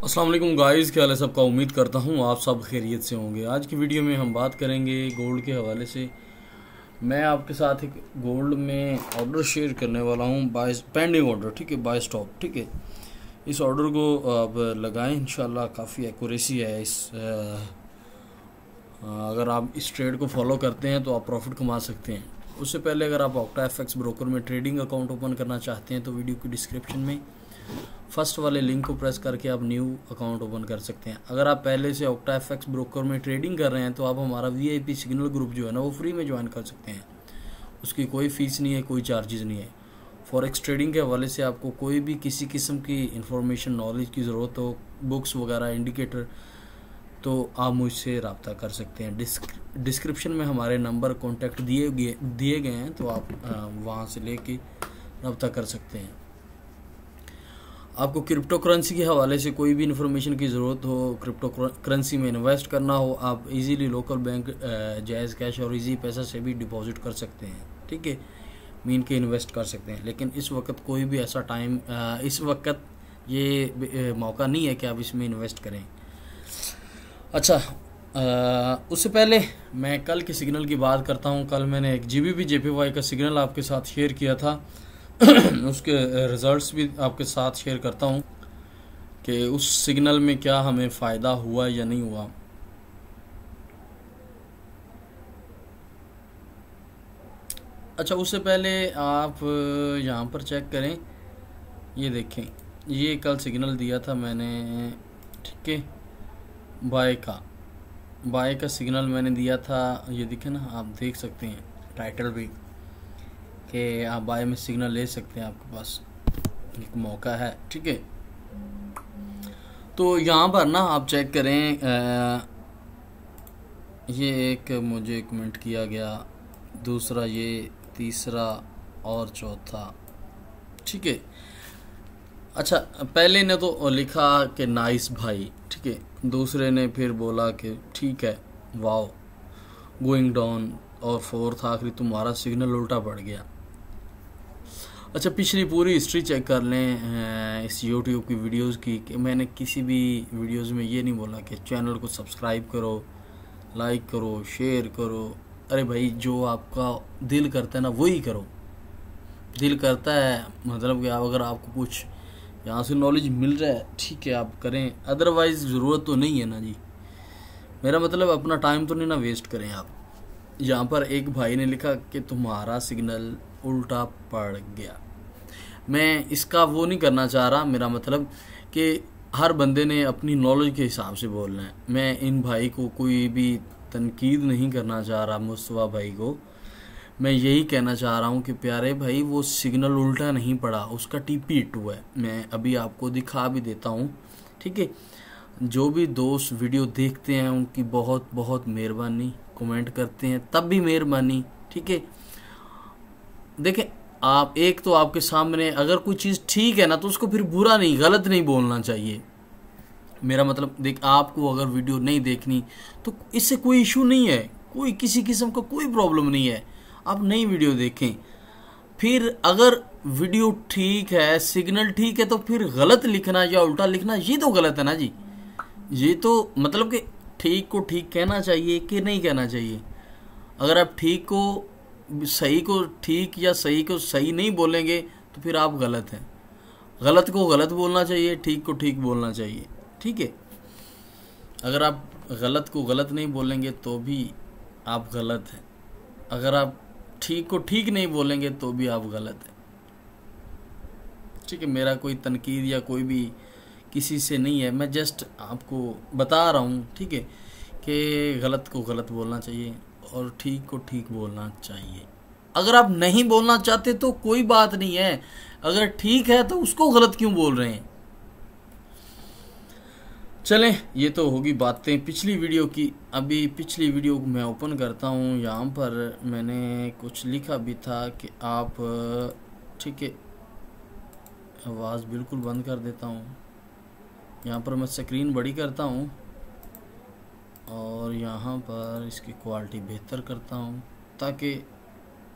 अस्सलाम वालेकुम गाइस, क्या हाल है सबका। उम्मीद करता हूँ आप सब खैरियत से होंगे। आज की वीडियो में हम बात करेंगे गोल्ड के हवाले से। मैं आपके साथ एक गोल्ड में ऑर्डर शेयर करने वाला हूँ, बाय पेंडिंग ऑर्डर, ठीक है, बाय स्टॉप, ठीक है। इस ऑर्डर को आप लगाएं, इंशाल्लाह काफ़ी एक्यूरेसी है अगर आप इस ट्रेड को फॉलो करते हैं तो आप प्रॉफिट कमा सकते हैं। उससे पहले अगर आप ऑक्टा एफएक्स ब्रोकर में ट्रेडिंग अकाउंट ओपन करना चाहते हैं तो वीडियो की डिस्क्रिप्शन में फर्स्ट वाले लिंक को प्रेस करके आप न्यू अकाउंट ओपन कर सकते हैं। अगर आप पहले से ऑक्टा एफएक्स ब्रोकर में ट्रेडिंग कर रहे हैं तो आप हमारा वीआईपी सिग्नल ग्रुप जो है ना वो फ्री में ज्वाइन कर सकते हैं। उसकी कोई फीस नहीं है, कोई चार्जेस नहीं है। फॉरेक्स ट्रेडिंग के हवाले से आपको कोई भी किसी किस्म की इंफॉर्मेशन नॉलेज की ज़रूरत हो, बुक्स वगैरह, इंडिकेटर, तो आप मुझसे रब्ता कर सकते हैं। डिस्क्रिप्शन में हमारे नंबर कॉन्टैक्ट दिए गए हैं, तो आप वहाँ से लेके रब्ता कर सकते हैं। आपको क्रिप्टो करेंसी के हवाले से कोई भी इन्फॉर्मेशन की ज़रूरत हो, क्रिप्टो करेंसी में इन्वेस्ट करना हो, आप इजीली लोकल बैंक, जायज़ कैश और इजी पैसा से भी डिपॉजिट कर सकते हैं, ठीक है, मीन के इन्वेस्ट कर सकते हैं। लेकिन इस वक्त कोई भी ऐसा टाइम, इस वक्त ये मौका नहीं है कि आप इसमें इन्वेस्ट करें। अच्छा, उससे पहले मैं कल के सिग्नल की बात करता हूँ। कल मैंने एक जीबीपी जेपीवाई का सिग्नल आपके साथ शेयर किया था उसके रिजल्ट्स भी आपके साथ शेयर करता हूँ कि उस सिग्नल में क्या हमें फ़ायदा हुआ या नहीं हुआ। अच्छा, उससे पहले आप यहाँ पर चेक करें, ये देखें, ये कल सिग्नल दिया था मैंने, ठीक है, बाय का सिग्नल मैंने दिया था। ये दिखे ना, आप देख सकते हैं टाइटल भी कि आप बाय में सिग्नल ले सकते हैं, आपके पास एक मौका है, ठीक है। तो यहाँ पर ना आप चेक करें, ये एक मुझे कमेंट किया गया, दूसरा ये, तीसरा और चौथा, ठीक है। अच्छा, पहले ने तो लिखा कि नाइस भाई, ठीक है। दूसरे ने फिर बोला कि ठीक है, वाओ, गोइंग डाउन, और फोर्थ आखिरी तुम्हारा सिग्नल उल्टा पड़ गया। अच्छा, पिछली पूरी हिस्ट्री चेक कर लें इस यूट्यूब की वीडियोस की, कि मैंने किसी भी वीडियोस में ये नहीं बोला कि चैनल को सब्सक्राइब करो, लाइक करो, शेयर करो। अरे भाई, जो आपका दिल करता है ना वही करो। दिल करता है मतलब कि अगर आपको कुछ यहाँ से नॉलेज मिल रहा है, ठीक है, आप करें, अदरवाइज ज़रूरत तो नहीं है ना जी। मेरा मतलब अपना टाइम तो नहीं ना वेस्ट करें आप। यहाँ पर एक भाई ने लिखा कि तुम्हारा सिग्नल उल्टा पड़ गया। मैं इसका वो नहीं करना चाह रहा, मेरा मतलब कि हर बंदे ने अपनी नॉलेज के हिसाब से बोलना है। मैं इन भाई को कोई भी तनकीद नहीं करना चाह रहा, मुस्तफा भाई को मैं यही कहना चाह रहा हूँ कि प्यारे भाई, वो सिग्नल उल्टा नहीं पड़ा, उसका टीपी हिट हुआ है। मैं अभी आपको दिखा भी देता हूँ, ठीक है। जो भी दोस्त वीडियो देखते हैं उनकी बहुत बहुत मेहरबानी, कमेंट करते हैं तब भी मेहरबानी, ठीक है। देखें, आप एक तो आपके सामने अगर कोई चीज़ ठीक है ना तो उसको फिर बुरा नहीं, गलत नहीं बोलना चाहिए। मेरा मतलब, देख, आपको अगर वीडियो नहीं देखनी तो इससे कोई इशू नहीं है, कोई किसी किस्म का कोई प्रॉब्लम नहीं है, आप नई वीडियो देखें। फिर अगर वीडियो ठीक है, सिग्नल ठीक है, तो फिर गलत लिखना या उल्टा लिखना ये तो गलत है ना जी। ये तो मतलब कि ठीक को ठीक कहना चाहिए कि नहीं कहना चाहिए। अगर आप ठीक को सही को ठीक या सही को सही नहीं बोलेंगे तो फिर आप गलत हैं। गलत को गलत बोलना चाहिए, ठीक को ठीक बोलना चाहिए, ठीक है। अगर आप गलत को गलत नहीं बोलेंगे तो भी आप गलत हैं। अगर आप ठीक को ठीक नहीं बोलेंगे तो भी आप गलत हैं, ठीक है। मेरा कोई तनकीद या कोई भी किसी से नहीं है, मैं जस्ट आपको बता रहा हूँ, ठीक है, कि गलत को गलत बोलना चाहिए और ठीक को ठीक बोलना चाहिए। अगर आप नहीं बोलना चाहते तो कोई बात नहीं है, अगर ठीक है तो उसको गलत क्यों बोल रहे हैं। चलें, ये तो होगी बातें पिछली वीडियो की। अभी पिछली वीडियो को मैं ओपन करता हूँ। यहाँ पर मैंने कुछ लिखा भी था कि आप, ठीक है, आवाज़ बिल्कुल बंद कर देता हूँ। यहाँ पर मैं स्क्रीन बड़ी करता हूँ और यहाँ पर इसकी क्वालिटी बेहतर करता हूँ ताकि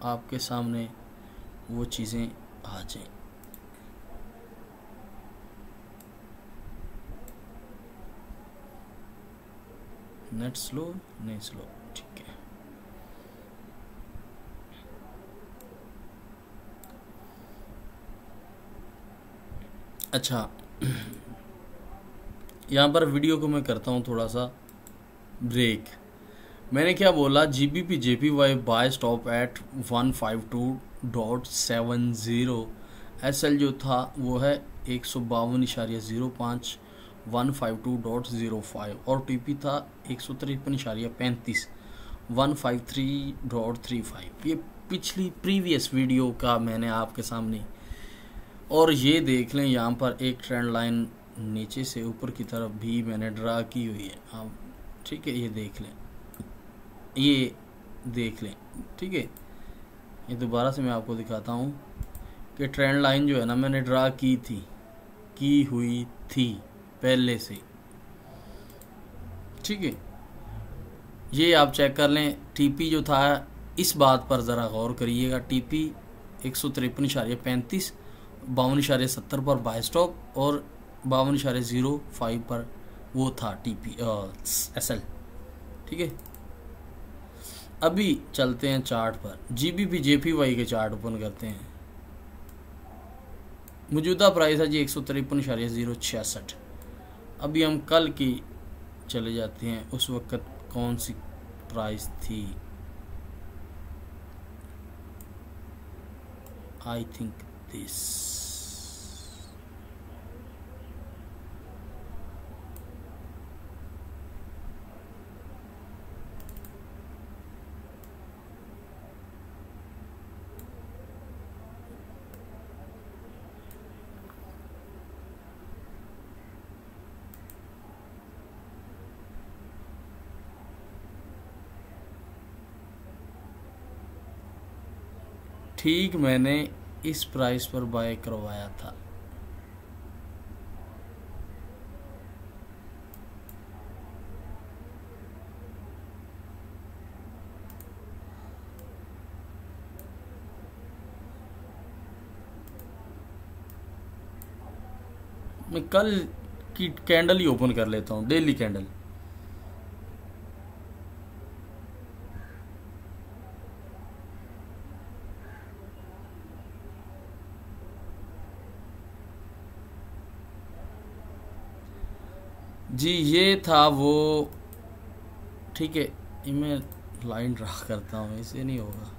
आपके सामने वो चीज़ें आ जाएं। नेट स्लो नहीं, स्लो ठीक है। अच्छा, यहाँ पर वीडियो को मैं करता हूँ थोड़ा सा ब्रेक। मैंने क्या बोला, GBP JPY buy stop at 152.70। SL जो था वो है 152.05 152.05 और TP था 153.35 153.35। ये पिछली प्रीवियस वीडियो का मैंने आपके सामने। और ये देख लें यहाँ पर एक ट्रेंड लाइन नीचे से ऊपर की तरफ भी मैंने ड्रा की हुई है आप, ठीक है। ये देख लें, ये देख लें, ठीक है। ये दोबारा से मैं आपको दिखाता हूँ कि ट्रेंड लाइन जो है ना मैंने ड्रा की हुई थी पहले से, ठीक है। ये आप चेक कर लें। TP जो था, इस बात पर ज़रा गौर करिएगा, TP 153.35 52.70 पर बाय स्टॉप और 52.05 पर वो था TP SL, ठीक है। अभी चलते हैं चार्ट पर, GBP JPY के चार्ट ओपन करते हैं। मौजूदा प्राइस है जी 153.066। अभी हम कल की चले जाते हैं, उस वक्त कौन सी प्राइस थी, आई थिंक दिस। ठीक मैंने इस प्राइस पर बाय करवाया था। मैं कल की कैंडल ही ओपन कर लेता हूँ, डेली कैंडल। जी ये था वो, ठीक है। ये मैं लाइन ड्रा करता हूँ, इससे नहीं होगा।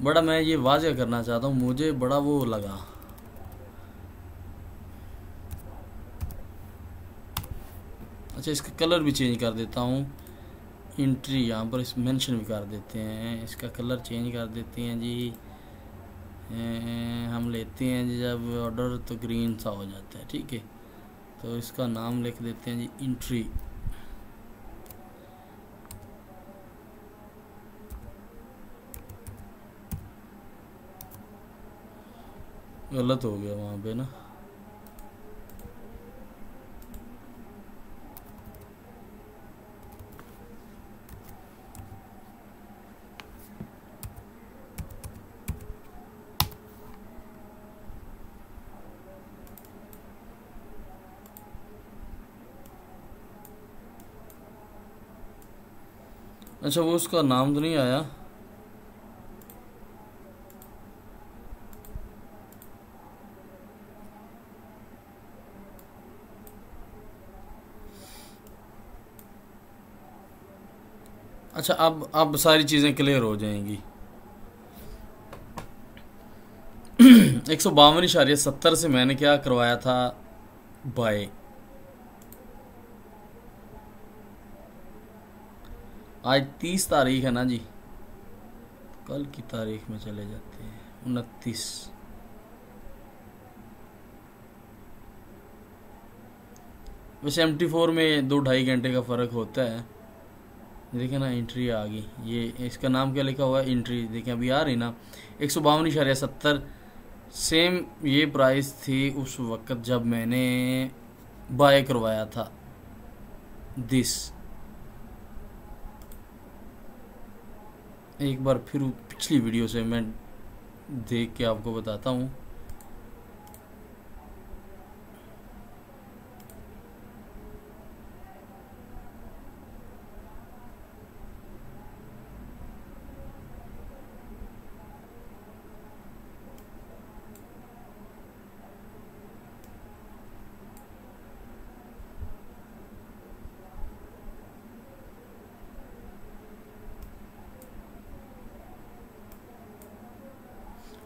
बड़ा मैं ये वाज़ेह करना चाहता हूँ, मुझे बड़ा वो लगा। अच्छा, इसका कलर भी चेंज कर देता हूँ। एंट्री यहाँ पर इस मेंशन भी कर देते हैं, इसका कलर चेंज कर देते हैं जी। हम लेते हैं जी जब ऑर्डर तो ग्रीन सा हो जाता है, ठीक है। तो इसका नाम लिख देते हैं जी एंट्री। गलत हो गया वहाँ पे ना। अच्छा, वो उसका नाम तो नहीं आया। अच्छा, अब सारी चीज़ें क्लियर हो जाएंगी। 152.70 से मैंने क्या करवाया था बाय। आज 30 तारीख है ना जी, कल की तारीख में चले जाते हैं 29। वैसे MT4 में 2-2.5 घंटे का फ़र्क होता है। देखें ना, एंट्री आ गई। ये इसका नाम क्या लिखा हुआ है, एंट्री देखें अभी आ रही ना। 152.70 सेम ये प्राइस थी उस वक्त जब मैंने बाय करवाया था दिस। एक बार फिर पिछली वीडियो से मैं देख के आपको बताता हूँ।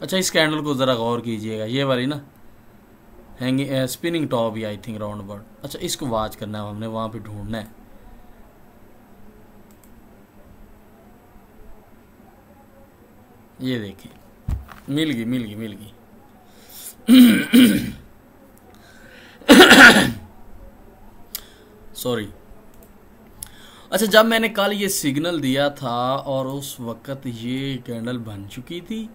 अच्छा, इस कैंडल को ज़रा गौर कीजिएगा, ये वाली ना hanging spinning top he I think round about. अच्छा, इसको वॉच करना है हमने, वहाँ पे ढूंढना है। ये देखिए, मिल गई मिल गई मिल गई। सॉरी। अच्छा, जब मैंने कल ये सिग्नल दिया था और उस वक्त ये कैंडल बन चुकी थी,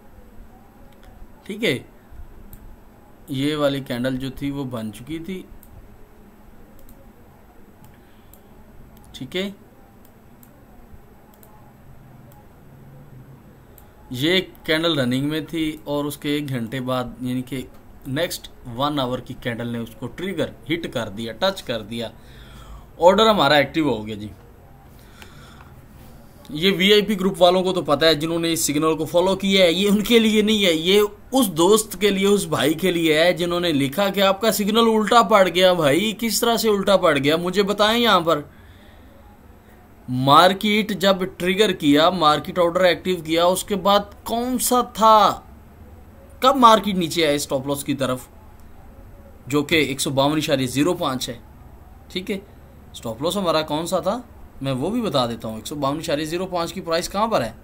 ठीक है, ये वाली कैंडल जो थी वो बन चुकी थी, ठीक है। ये ऑर्डर रनिंग में थी और उसके 1 घंटे बाद यानी कि नेक्स्ट 1 आवर की कैंडल ने उसको ट्रिगर हिट कर दिया, टच कर दिया, ऑर्डर हमारा एक्टिव हो गया जी। ये वीआईपी ग्रुप वालों को तो पता है, जिन्होंने इस सिग्नल को फॉलो किया है। ये उनके लिए नहीं है, ये उस दोस्त के लिए, उस भाई के लिए है जिन्होंने लिखा कि आपका सिग्नल उल्टा पड़ गया। भाई किस तरह से उल्टा पड़ गया मुझे बताएं। यहां पर मार्केट जब ट्रिगर किया, मार्केट ऑर्डर एक्टिव किया, उसके बाद कौन सा था, कब मार्केट नीचे आया स्टॉप लॉस की तरफ, जो कि 152.05 है, ठीक है। स्टॉप लॉस हमारा कौन सा था मैं वो भी बता देता हूं। 152.05 की प्राइस कहां पर है,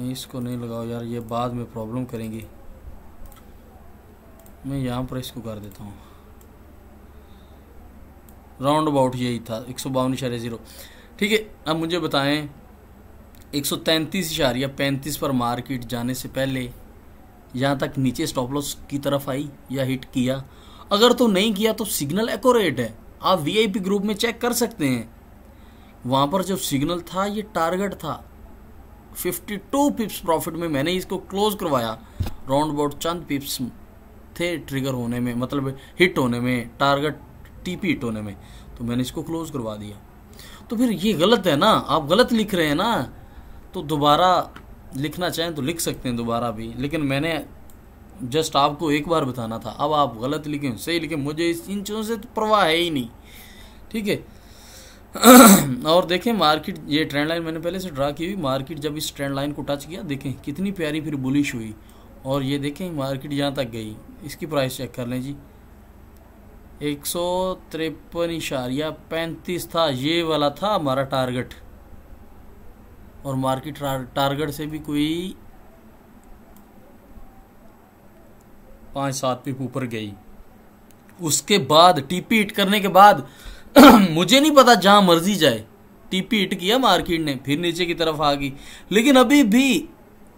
इसको नहीं लगाओ यार, ये बाद में प्रॉब्लम करेंगी। मैं यहां पर इसको कर देता हूं, राउंड अबाउट यही था 152.0, ठीक है। अब मुझे बताएं 133.35 पर मार्केट जाने से पहले यहाँ तक नीचे स्टॉप लॉस की तरफ आई या हिट किया? अगर तो नहीं किया तो सिग्नल एक्यूरेट है, आप वीआईपी ग्रुप में चेक कर सकते हैं। वहाँ पर जो सिग्नल था ये टारगेट था, 52 पिप्स प्रॉफिट में मैंने इसको क्लोज करवाया। राउंड अबाउट चंद पिप्स थे ट्रिगर होने में, मतलब हिट होने में, टारगेट टीपी हिट होने में, तो मैंने इसको क्लोज करवा दिया। तो फिर ये गलत है ना, आप गलत लिख रहे हैं ना। तो दोबारा लिखना चाहें तो लिख सकते हैं दोबारा भी, लेकिन मैंने जस्ट आपको एक बार बताना था। अब आप गलत लिखें सही लिखें, मुझे इन चीज़ों से तो परवाह है ही नहीं, ठीक है। और देखें मार्केट, ये ट्रेंड लाइन मैंने पहले से ड्रा की हुई, मार्केट जब इस ट्रेंड लाइन को टच किया देखें कितनी प्यारी फिर बुलिश हुई, और ये देखें मार्केट यहाँ तक गई। इसकी प्राइस चेक कर लें जी, 153.35 था, ये वाला था हमारा टारगेट, और मार्केट टारगेट से भी कोई 5-7 पिप ऊपर गई। उसके बाद टीपी हिट करने के बाद मुझे नहीं पता, जहां मर्जी जाए, टीपी हिट किया मार्केट ने, फिर नीचे की तरफ आ गई। लेकिन अभी भी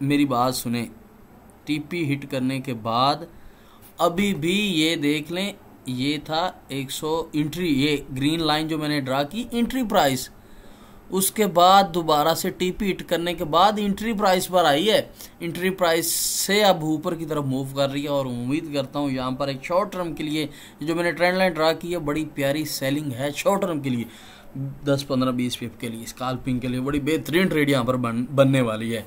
मेरी बात सुने, टीपी हिट करने के बाद अभी भी ये देख लें, ये था 100 एंट्री, ये ग्रीन लाइन जो मैंने ड्रा की एंट्री प्राइस, उसके बाद दोबारा से टीपी हिट करने के बाद एंट्री प्राइस पर आई है। एंट्री प्राइस से अब ऊपर की तरफ मूव कर रही है, और उम्मीद करता हूँ यहाँ पर एक शॉर्ट टर्म के लिए जो मैंने ट्रेंड लाइन ड्रा की है, बड़ी प्यारी सेलिंग है शॉर्ट टर्म के लिए, 10-15-20 पिप के लिए, स्कैल्पिंग के लिए बड़ी बेहतरीन ट्रेड यहाँ पर बनने वाली है।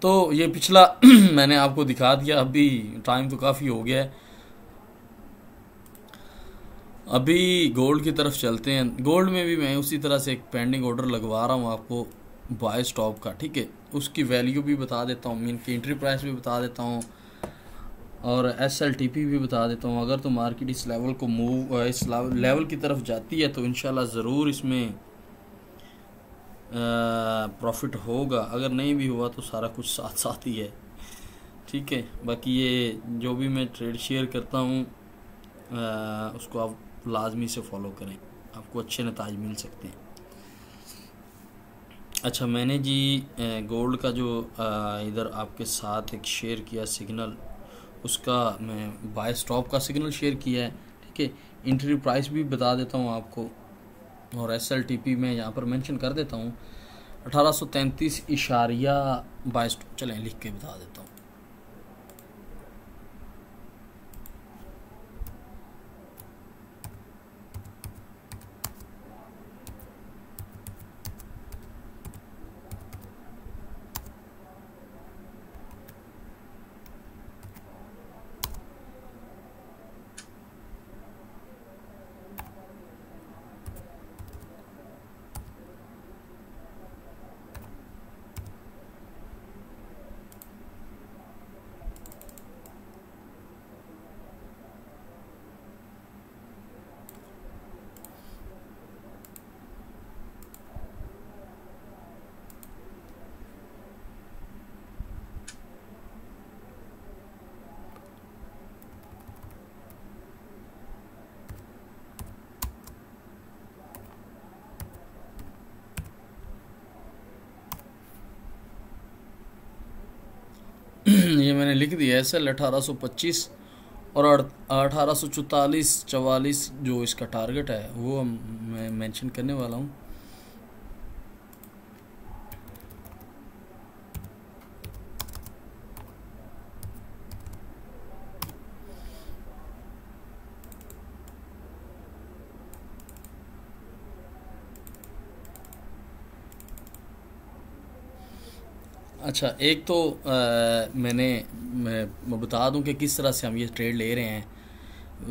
तो ये पिछला मैंने आपको दिखा दिया, अभी टाइम तो काफ़ी हो गया है। अभी गोल्ड की तरफ चलते हैं। गोल्ड में भी मैं उसी तरह से एक पेंडिंग ऑर्डर लगवा रहा हूँ आपको बाय स्टॉप का, ठीक है। उसकी वैल्यू भी बता देता हूँ, मीन की एंट्री प्राइस भी बता देता हूँ, और SLTP भी बता देता हूँ। अगर तो मार्केट इस लेवल को मूव, इस लेवल की तरफ जाती है तो इंशाल्लाह ज़रूर इसमें प्रॉफिट होगा, अगर नहीं भी हुआ तो सारा कुछ साथ साथ ही है, ठीक है। बाकी ये जो भी मैं ट्रेड शेयर करता हूँ उसको आप लाजमी से फॉलो करें, आपको अच्छे नताज मिल सकते हैं। अच्छा, मैंने जी गोल्ड का जो इधर आपके साथ एक शेयर किया सिग्नल, उसका मैं बाय स्टॉप का सिग्नल शेयर किया है, ठीक है। इंट्री प्राइस भी बता देता हूँ आपको, और SLTP में यहाँ पर मेंशन कर देता हूँ 1833.22। चलें लिख के बता देता हूँ। ये मैंने लिख दिया SL 1825 और 1844 जो इसका टारगेट है वो मैं मेंशन करने वाला हूँ। अच्छा, एक तो मैं बता दूं कि किस तरह से हम ये ट्रेड ले रहे हैं,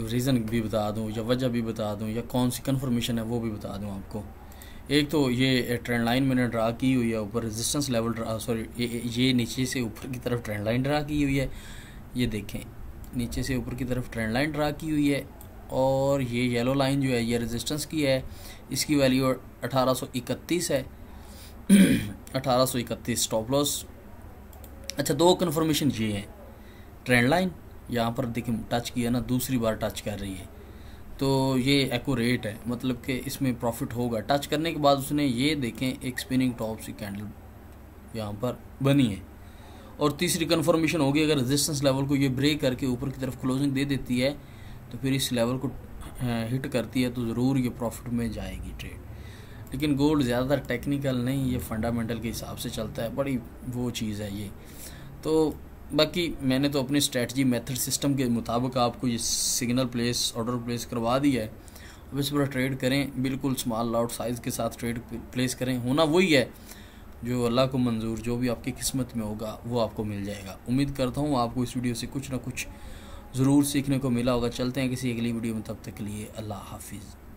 रीज़न भी बता दूं या वजह भी बता दूं या कौन सी कन्फर्मेशन है वो भी बता दूं आपको। एक तो ये ट्रेंड लाइन मैंने ड्रा की हुई है, ऊपर रेजिस्टेंस लेवल सॉरी ये नीचे से ऊपर की तरफ ट्रेंड लाइन ड्रा की हुई है। ये देखें, नीचे से ऊपर की तरफ ट्रेंड लाइन ड्रा की हुई है, और ये येलो लाइन जो है ये रेजिस्टेंस की है, इसकी वैल्यू 1831 है। 1831 स्टॉप लॉस। अच्छा, दो कन्फर्मेशन ये हैं, ट्रेंड लाइन यहाँ पर देखिए टच किया ना, दूसरी बार टच कर रही है, तो ये एक्यूरेट है, मतलब कि इसमें प्रॉफिट होगा। टच करने के बाद उसने ये देखें एक स्पिनिंग टॉप सी कैंडल यहाँ पर बनी है। और तीसरी कन्फर्मेशन होगी, अगर रेजिस्टेंस लेवल को ये ब्रेक करके ऊपर की तरफ क्लोजिंग दे देती है तो फिर इस लेवल को हिट करती है तो ज़रूर ये प्रॉफिट में जाएगी ट्रेड। लेकिन गोल्ड ज़्यादातर टेक्निकल नहीं, ये फंडामेंटल के हिसाब से चलता है, बड़ी वो चीज़ है ये। तो बाकी मैंने तो अपनी स्ट्रेटजी मेथड सिस्टम के मुताबिक आपको ये सिग्नल प्लेस ऑर्डर प्लेस करवा दी है। अब इस पर ट्रेड करें, बिल्कुल स्मॉल लॉट साइज़ के साथ ट्रेड प्लेस करें। होना वही है जो अल्लाह को मंजूर, जो भी आपकी किस्मत में होगा वो आपको मिल जाएगा। उम्मीद करता हूँ आपको इस वीडियो से कुछ ना कुछ ज़रूर सीखने को मिला होगा। चलते हैं किसी अगली वीडियो में, तब तक के लिए अल्लाह हाफिज़।